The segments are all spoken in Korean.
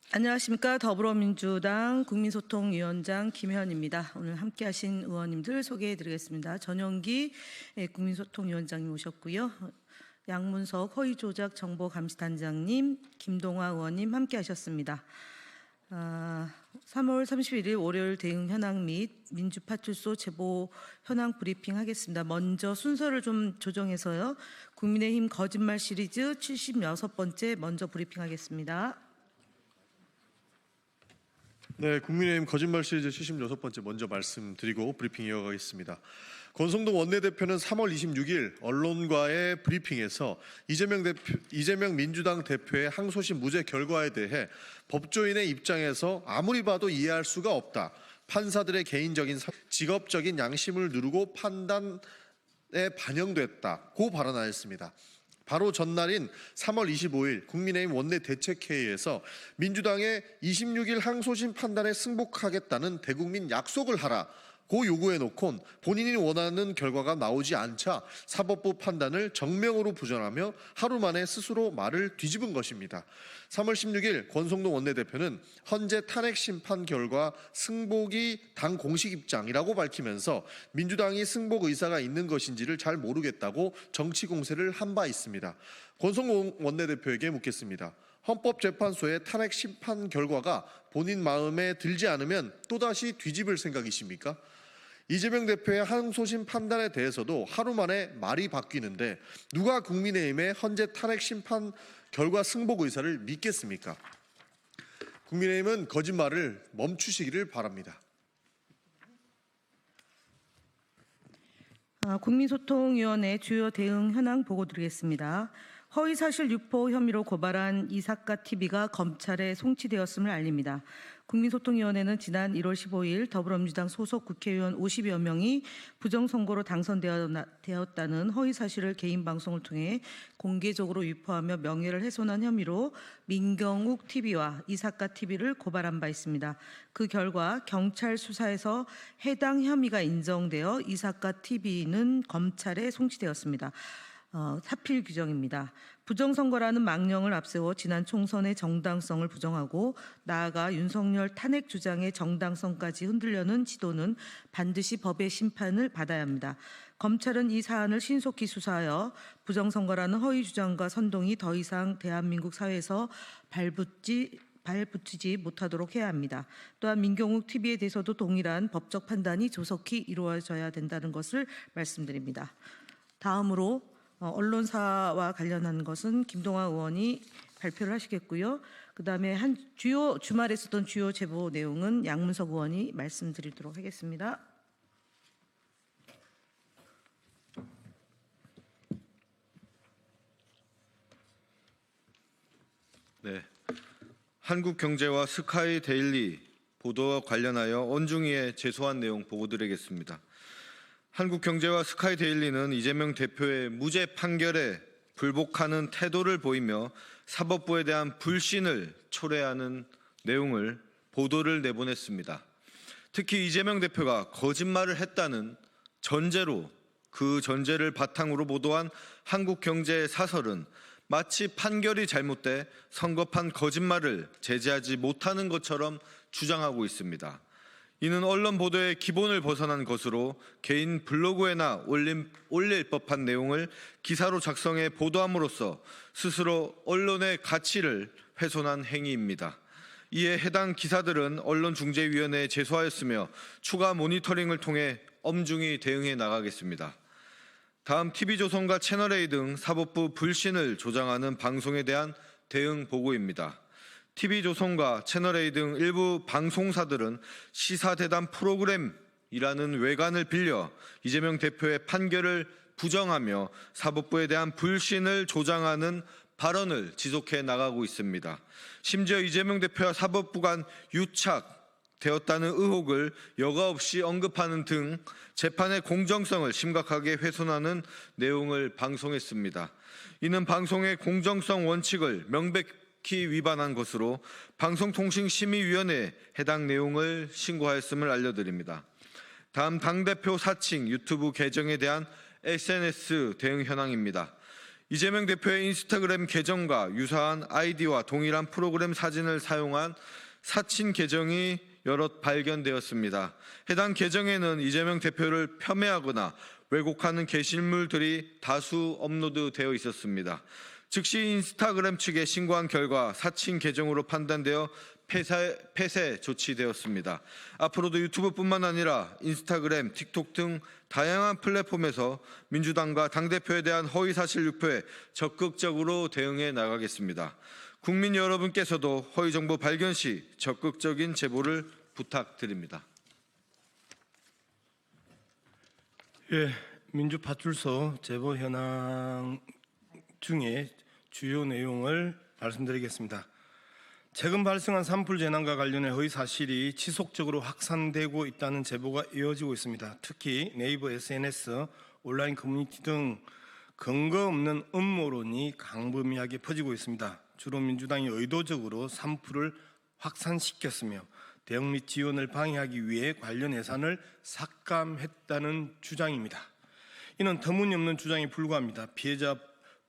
안녕하십니까. 더불어민주당 국민소통위원장 김혜연입니다. 오늘 함께하신 의원님들 소개해드리겠습니다. 전용기 국민소통위원장님 오셨고요. 양문석 허위조작정보감시단장님, 김동화 의원님 함께하셨습니다. 3월 31일 월요일 대응 현황 및 민주파출소 제보 현황 브리핑 하겠습니다. 먼저 순서를 좀 조정해서요. 국민의힘 거짓말 시리즈 76번째 먼저 브리핑하겠습니다. 네, 국민의힘 거짓말 시리즈 76번째 먼저 말씀드리고 브리핑 이어가겠습니다. 권성동 원내대표는 3월 26일 언론과의 브리핑에서 이재명 민주당 대표의 항소심 무죄 결과에 대해 법조인의 입장에서 아무리 봐도 이해할 수가 없다. 판사들의 개인적인 직업적인 양심을 누르고 판단에 반영됐다고 발언하였습니다. 바로 전날인 3월 25일 국민의힘 원내대책회의에서 민주당의 26일 항소심 판단에 승복하겠다는 대국민 약속을 하라고 요구해놓곤 본인이 원하는 결과가 나오지 않자 사법부 판단을 정명으로 부정하며 하루 만에 스스로 말을 뒤집은 것입니다. 3월 16일 권성동 원내대표는 헌재 탄핵 심판 결과 승복이 당 공식 입장이라고 밝히면서 민주당이 승복 의사가 있는 것인지를 잘 모르겠다고 정치 공세를 한 바 있습니다. 권성동 원내대표에게 묻겠습니다. 헌법재판소의 탄핵 심판 결과가 본인 마음에 들지 않으면 또다시 뒤집을 생각이십니까? 이재명 대표의 항소심 판단에 대해서도 하루 만에 말이 바뀌는데 누가 국민의힘의 헌재 탄핵 심판 결과 승복 의사를 믿겠습니까? 국민의힘은 거짓말을 멈추시기를 바랍니다. 국민소통위원회 주요 대응 현황 보고 드리겠습니다. 허위사실 유포 혐의로 고발한 이사카TV가 검찰에 송치되었음을 알립니다. 국민소통위원회는 지난 1월 15일 더불어민주당 소속 국회의원 50여 명이 부정선거로 당선되었다는 허위사실을 개인 방송을 통해 공개적으로 유포하며 명예를 훼손한 혐의로 민경욱TV와 이사카TV를 고발한 바 있습니다. 그 결과 경찰 수사에서 해당 혐의가 인정되어 이사카TV는 검찰에 송치되었습니다. 사필 규정입니다. 부정선거라는 망령을 앞세워 지난 총선의 정당성을 부정하고 나아가 윤석열 탄핵 주장의 정당성까지 흔들려는 시도는 반드시 법의 심판을 받아야 합니다. 검찰은 이 사안을 신속히 수사하여 부정선거라는 허위 주장과 선동이 더 이상 대한민국 사회에서 발붙이지 못하도록 해야 합니다. 또한 민경욱TV에 대해서도 동일한 법적 판단이 조속히 이루어져야 된다는 것을 말씀드립니다. 다음으로 언론사와 관련한 것은 김동화 의원이 발표를 하시겠고요. 그다음에 주말에 있었던 주요 제보 내용은 양문석 의원이 말씀드리도록 하겠습니다. 네, 한국경제와 스카이데일리 보도와 관련하여 언중위에 제소한 내용 보고드리겠습니다. 한국경제와 스카이데일리는 이재명 대표의 무죄 판결에 불복하는 태도를 보이며 사법부에 대한 불신을 초래하는 내용을 보도를 내보냈습니다. 특히 이재명 대표가 거짓말을 했다는 전제로 그 전제를 바탕으로 보도한 한국경제의 사설은 마치 판결이 잘못돼 성급한 거짓말을 제재하지 못하는 것처럼 주장하고 있습니다. 이는 언론 보도의 기본을 벗어난 것으로 개인 블로그에나 올릴 법한 내용을 기사로 작성해 보도함으로써 스스로 언론의 가치를 훼손한 행위입니다. 이에 해당 기사들은 언론중재위원회에 제소하였으며 추가 모니터링을 통해 엄중히 대응해 나가겠습니다. 다음 TV조선과 채널A 등 사법부 불신을 조장하는 방송에 대한 대응 보고입니다. TV조선과 채널A 등 일부 방송사들은 시사대담 프로그램이라는 외관을 빌려 이재명 대표의 판결을 부정하며 사법부에 대한 불신을 조장하는 발언을 지속해 나가고 있습니다. 심지어 이재명 대표와 사법부 간 유착되었다는 의혹을 여과 없이 언급하는 등 재판의 공정성을 심각하게 훼손하는 내용을 방송했습니다. 이는 방송의 공정성 원칙을 명백히 위반한 것으로 방송통신심의위원회에 해당 내용을 신고하였음을 알려드립니다. 다음 당대표 사칭 유튜브 계정에 대한 SNS 대응 현황입니다. 이재명 대표의 인스타그램 계정과 유사한 아이디와 동일한 프로그램 사진을 사용한 사칭 계정이 여럿 발견되었습니다. 해당 계정에는 이재명 대표를 폄훼하거나 왜곡하는 게시물들이 다수 업로드되어 있었습니다. 즉시 인스타그램 측에 신고한 결과 사칭 계정으로 판단되어 폐쇄 조치되었습니다. 앞으로도 유튜브뿐만 아니라 인스타그램, 틱톡 등 다양한 플랫폼에서 민주당과 당대표에 대한 허위사실 유포에 적극적으로 대응해 나가겠습니다. 국민 여러분께서도 허위정보 발견 시 적극적인 제보를 부탁드립니다. 예, 민주파출소 제보 현황 중에 주요 내용을 말씀드리겠습니다. 최근 발생한 산불 재난과 관련해 허위 사실이 지속적으로 확산되고 있다는 제보가 이어지고 있습니다. 특히 네이버 SNS, 온라인 커뮤니티 등 근거 없는 음모론이 광범위하게 퍼지고 있습니다. 주로 민주당이 의도적으로 산불을 확산시켰으며 대응 및 지원을 방해하기 위해 관련 예산을 삭감했다는 주장입니다. 이는 터무니없는 주장에 불과합니다. 피해자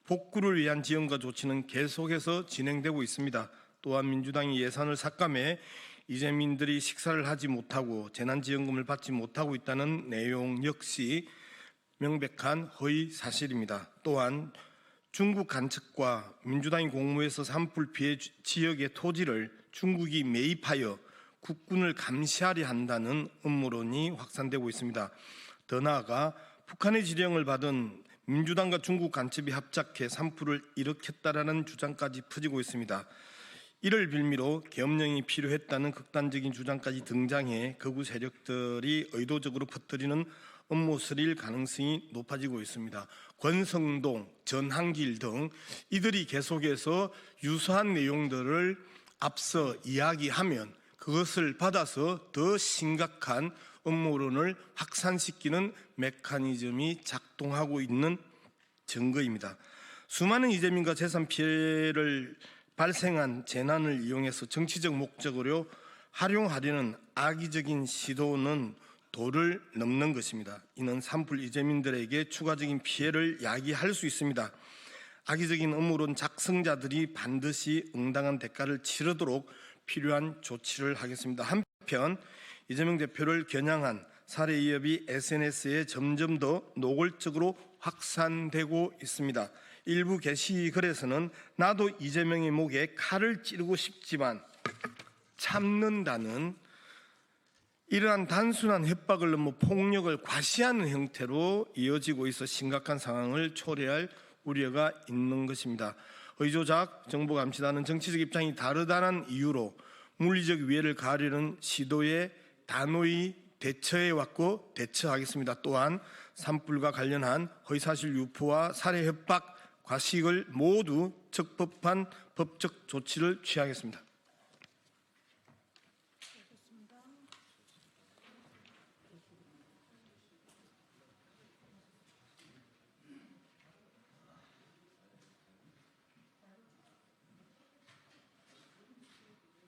복구를 위한 지원과 조치는 계속해서 진행되고 있습니다. 또한 민주당이 예산을 삭감해 이재민들이 식사를 하지 못하고 재난지원금을 받지 못하고 있다는 내용 역시 명백한 허위 사실입니다. 또한 중국 간첩과 민주당이 공모해서 산불 피해 지역의 토지를 중국이 매입하여 국군을 감시하려 한다는 음모론이 확산되고 있습니다. 더 나아가 북한의 지령을 받은 민주당과 중국 간첩이 합작해 산불을 일으켰다라는 주장까지 퍼지고 있습니다. 이를 빌미로 계엄령이 필요했다는 극단적인 주장까지 등장해 극우 세력들이 의도적으로 퍼뜨리는 음모설일 가능성이 높아지고 있습니다. 권성동, 전한길 등 이들이 계속해서 유사한 내용들을 앞서 이야기하면 그것을 받아서 더 심각한 음모론을 확산시키는 메커니즘이 작동하고 있는 증거입니다. 수많은 이재민과 재산 피해를 발생한 재난을 이용해서 정치적 목적으로 활용하려는 악의적인 시도는 도를 넘는 것입니다. 이는 산불 이재민들에게 추가적인 피해를 야기할 수 있습니다. 악의적인 음모론 작성자들이 반드시 응당한 대가를 치르도록 필요한 조치를 하겠습니다. 한편 이재명 대표를 겨냥한 살해 위협이 SNS에 점점 더 노골적으로 확산되고 있습니다. 일부 게시글에서는 나도 이재명의 목에 칼을 찌르고 싶지만 참는다는 이러한 단순한 협박을 넘어 폭력을 과시하는 형태로 이어지고 있어 심각한 상황을 초래할 우려가 있는 것입니다. 의조작, 정보감시단은 정치적 입장이 다르다는 이유로 물리적 위해를 가하려는 시도에 단호히 대처해왔고 대처하겠습니다. 또한 산불과 관련한 허위사실 유포와 살해 협박, 과식을 모두 적법한 법적 조치를 취하겠습니다.